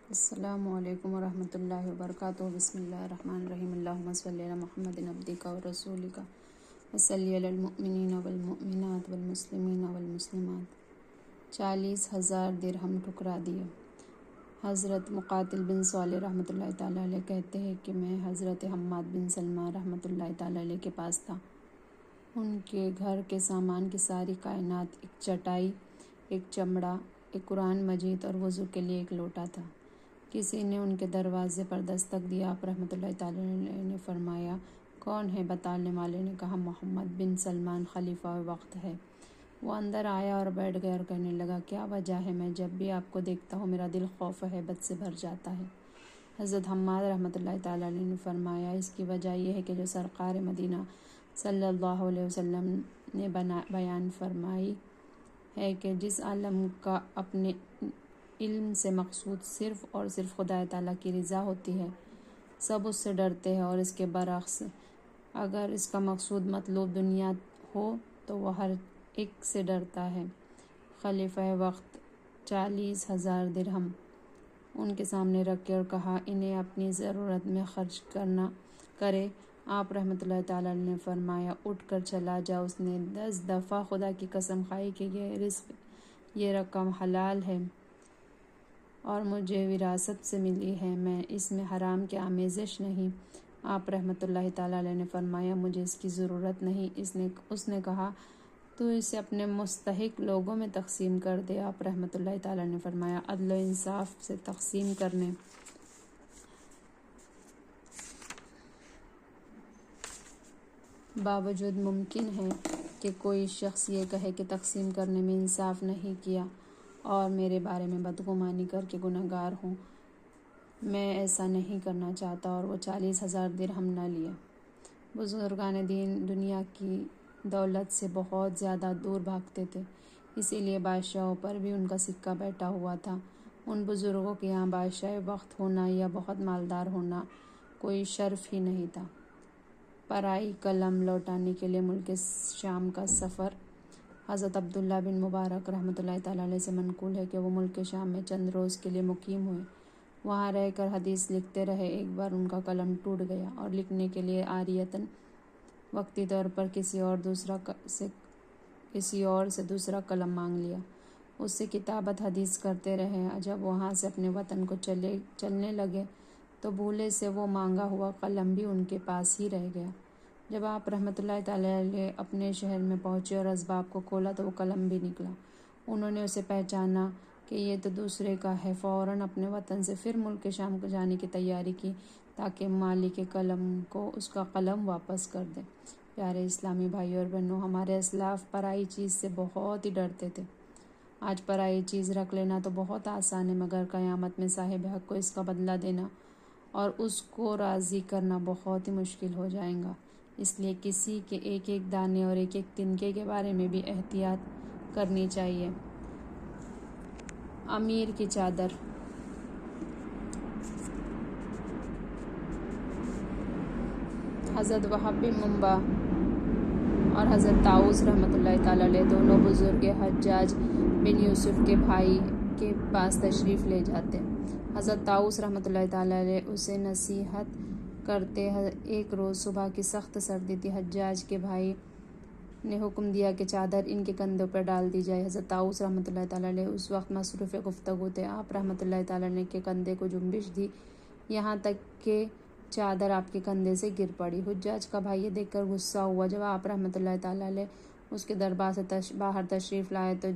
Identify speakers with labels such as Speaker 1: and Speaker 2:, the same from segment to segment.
Speaker 1: السلام علیکم ورحمۃ اللہ وبرکاتہ۔ بسم اللہ الرحمن الرحیم۔ اللہم صلی علی محمد عبدک و رسولک وصلی علی المؤمنین والمؤمنات والمسلمین والمسلمات۔ 40,000 درہم ٹھکرا دیے۔ حضرت مقاتل بن صالح رحمۃ اللہ تعالیٰ علیہ کہتے ہیں کہ میں حضرت حماد بن سلمہ رحمۃ اللہ تعالیٰ علیہ کے پاس تھا۔ ان کے گھر کے سامان کی ساری کائنات، ایک چٹائی، ایک چمڑا، ایک قرآن مجید اور وضو کے لیے ایک لوٹا تھا۔ کسی نے ان کے دروازے پر دستک دیا۔ آپ رحمۃ اللہ تعالیٰ علیہ نے فرمایا، کون ہے؟ بتانے والے نے کہا، محمد بن سلمان خلیفہ وقت ہے۔ وہ اندر آیا اور بیٹھ گیا اور کہنے لگا، کیا وجہ ہے؟ میں جب بھی آپ کو دیکھتا ہوں میرا دل خوف و ہیبت سے بھر جاتا ہے۔ حضرت حماد رحمۃ اللہ تعالیٰ علیہ نے فرمایا، اس کی وجہ یہ ہے کہ جو سرکار مدینہ صلی اللہ علیہ وسلم نے بیان فرمائی ہے کہ جس عالم کا اپنے علم سے مقصود صرف اور صرف خدا تعالیٰ کی رضا ہوتی ہے، سب اس سے ڈرتے ہیں، اور اس کے برعکس اگر اس کا مقصود مطلوب دنیا ہو تو وہ ہر ایک سے ڈرتا ہے۔ خلیفہ وقت 40,000 درہم ان کے سامنے رکھے اور کہا، انہیں اپنی ضرورت میں خرچ کرے۔ آپ رحمۃ اللہ تعالیٰ نے فرمایا، اٹھ کر چلا جا۔ اس نے 10 دفعہ خدا کی قسم کھائی کہ یہ رقم حلال ہے اور مجھے وراثت سے ملی ہے، میں اس میں حرام کی آمیزش نہیں۔ آپ رحمۃ اللہ تعالیٰ علیہ نے فرمایا، مجھے اس کی ضرورت نہیں۔ اس نے کہا، تو اسے اپنے مستحق لوگوں میں تقسیم کر دے۔ آپ رحمۃ اللہ تعالیٰ نے فرمایا، عدل و انصاف سے تقسیم کرنے باوجود ممکن ہے کہ کوئی شخص یہ کہے کہ تقسیم کرنے میں انصاف نہیں کیا اور میرے بارے میں بدگمانی کر کے گنہگار ہوں۔ میں ایسا نہیں کرنا چاہتا، اور وہ 40,000 درہم نہ لیے۔ بزرگان دین دنیا کی دولت سے بہت زیادہ دور بھاگتے تھے، اسی لیے بادشاہوں پر بھی ان کا سکہ بیٹھا ہوا تھا۔ ان بزرگوں کے یہاں بادشاہ وقت ہونا یا بہت مالدار ہونا کوئی شرف ہی نہیں تھا۔ پرائی قلم لوٹانے کے لیے ملک شام کا سفر حضرت عبداللہ بن مبارک رحمۃ اللہ تعالیٰ علیہ سے منقول ہے کہ وہ ملک شام میں چند روز کے لیے مقیم ہوئے، وہاں رہ کر حدیث لکھتے رہے۔ ایک بار ان کا قلم ٹوٹ گیا اور لکھنے کے لیے عاریۃً وقتی طور پر کسی اور سے دوسرا قلم مانگ لیا۔ اس سے کتابت حدیث کرتے رہے۔ جب وہاں سے اپنے وطن کو چلنے لگے تو بھولے سے وہ مانگا ہوا قلم بھی ان کے پاس ہی رہ گیا۔ جب آپ رحمۃ اللہ تعالیٰ علیہ اپنے شہر میں پہنچے اور اسباب کو کھولا تو وہ قلم بھی نکلا۔ انہوں نے اسے پہچانا کہ یہ تو دوسرے کا ہے۔ فوراً اپنے وطن سے پھر ملک شام کو جانے کی تیاری کی تاکہ مالک قلم کو اس کا قلم واپس کر دے۔ پیارے اسلامی بھائیوں اور بہنوں، ہمارے اسلاف پرائی چیز سے بہت ہی ڈرتے تھے۔ آج پرائی چیز رکھ لینا تو بہت آسان ہے، مگر قیامت میں صاحب حق کو اس کا بدلہ دینا اور اس کو راضی کرنا بہت ہی مشکل ہو جائے گا۔ اس لیے کسی کے ایک ایک دانے اور ایک ایک تنکے کے بارے میں بھی احتیاط کرنی چاہیے۔ امیر کی چادر۔ حضرت وہب بن منبع اور حضرت طاؤس رحمۃ اللہ تعالیٰ علیہ دونوں بزرگ حجاج بن یوسف کے بھائی کے پاس تشریف لے جاتے۔ حضرت طاؤس رحمۃ اللہ تعالیٰ علیہ اسے نصیحت کرتے۔ ایک روز صبح کی سخت سردی تھی۔ حجاج کے بھائی نے حکم دیا کہ چادر ان کے کندھوں پر ڈال دی جائے۔ حضرت طاؤس رحمۃ اللہ تعالیٰ علیہ اس وقت مصروف گفتگو تھے۔ آپ رحمۃ اللہ تعالیٰ علیہ کے کندھے کو جنبش دی، یہاں تک کہ چادر آپ کے کندھے سے گر پڑی۔ حجاج کا بھائی یہ دیکھ کر غصہ ہوا۔ جب آپ رحمۃ اللہ تعالیٰ علیہ اس کے دربار سے باہر تشریف لائے تو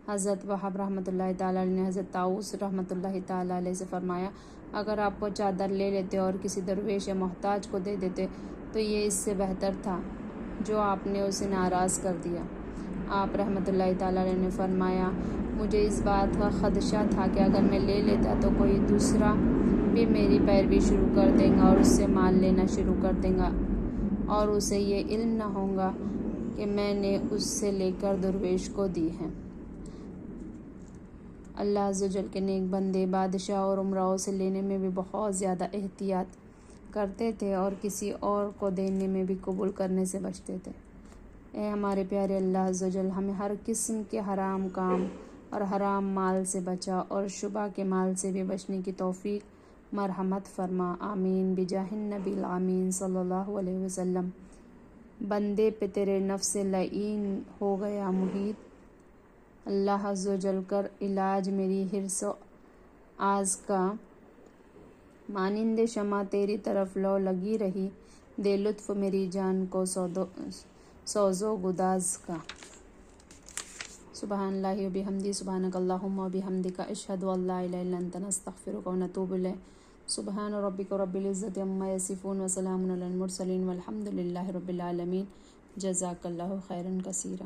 Speaker 1: حضرت وہب رحمۃ اللہ تعالیٰ علیہ نے حضرت طاؤس رحمۃ اللہ تعالیٰ علیہ سے فرمایا، اگر آپ وہ چادر لے لیتے اور کسی درویش یا محتاج کو دے دیتے تو یہ اس سے بہتر تھا جو آپ نے اسے ناراض کر دیا۔ آپ رحمۃ اللہ تعالیٰ علیہ نے فرمایا، مجھے اس بات کا خدشہ تھا کہ اگر میں لے لیتا تو کوئی دوسرا بھی میری پیروی شروع کر دے گا اور اس سے مال لینا شروع کر دے گا، اور اسے یہ علم نہ ہوگا کہ میں نے اس سے لے کر درویش کو دی ہے۔ اللہ عز و جل کے نیک بندے بادشاہ اور امراؤں سے لینے میں بھی بہت زیادہ احتیاط کرتے تھے اور کسی اور کو دینے میں بھی قبول کرنے سے بچتے تھے۔ اے ہمارے پیارے اللہ عز و جل، ہمیں ہر قسم کے حرام کام اور حرام مال سے بچا اور شبہ کے مال سے بھی بچنے کی توفیق مرحمت فرما، آمین بجاہ النبی الامین صلی اللہ علیہ وسلم۔ بندے پہ تیرے نفس لعین ہو گیا محیط، اللہ عز و جل کر علاج میری حرص و آز کا، مانند شمع تیری طرف لو لگی رہی، دے لطف میری جان کو سوز و گداز کا۔ سبحان اللہ و بحمدہ، سبحانک اللہم و بحمدک، اشہد ان لا الہ الا انت، نستغفرک و نتوب الیک۔ سبحان ربک رب العزۃ عما یصفون و سلام علی المرسلین والحمد للہ رب العالمین۔ جزاک اللہ خیرا کثیرا۔